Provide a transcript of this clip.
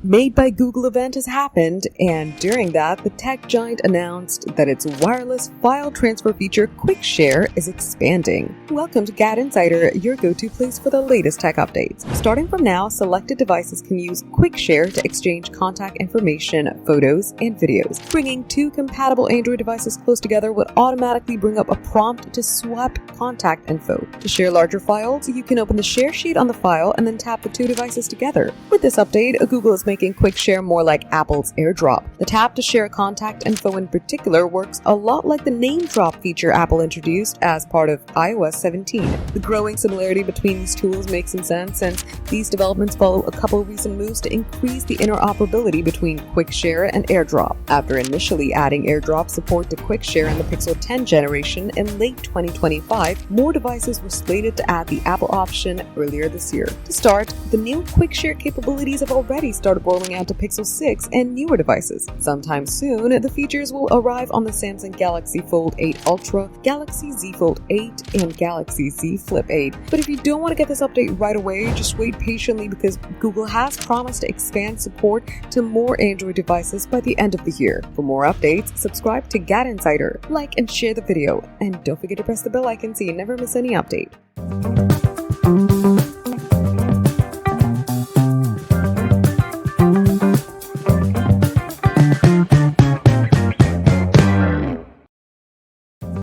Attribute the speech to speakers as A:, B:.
A: Made by Google event has happened, and during that, the tech giant announced that its wireless file transfer feature Quick Share is expanding. Welcome to GadInsider, your go-to place for the latest tech updates. Starting from now, selected devices can use Quick Share to exchange contact information, photos, and videos. Bringing two compatible Android devices close together would automatically bring up a prompt to swap contact info. To share larger files, you can open the share sheet on the file and then tap the two devices together. With this update, Google is making Quick Share more like Apple's AirDrop. The tap to share contact info in particular works a lot like the name drop feature Apple introduced as part of iOS 17. The growing similarity between these tools makes some sense since these developments follow a couple recent moves to increase the interoperability between Quick Share and AirDrop. After initially adding AirDrop support to Quick Share in the Pixel 10 generation in late 2025, more devices were slated to add the Apple option earlier this year. To start, the new Quick Share capabilities have already started rolling out to Pixel 6 and newer devices. Sometime soon, the features will arrive on the Samsung Galaxy Fold 8 Ultra, Galaxy Z Fold 8, and Galaxy Z Flip 8. But if you don't want to get this update right away, just wait patiently because Google has promised to expand support to more Android devices by the end of the year. For more updates, subscribe to GadInsider, like and share the video, and don't forget to press the bell icon so you never miss any update.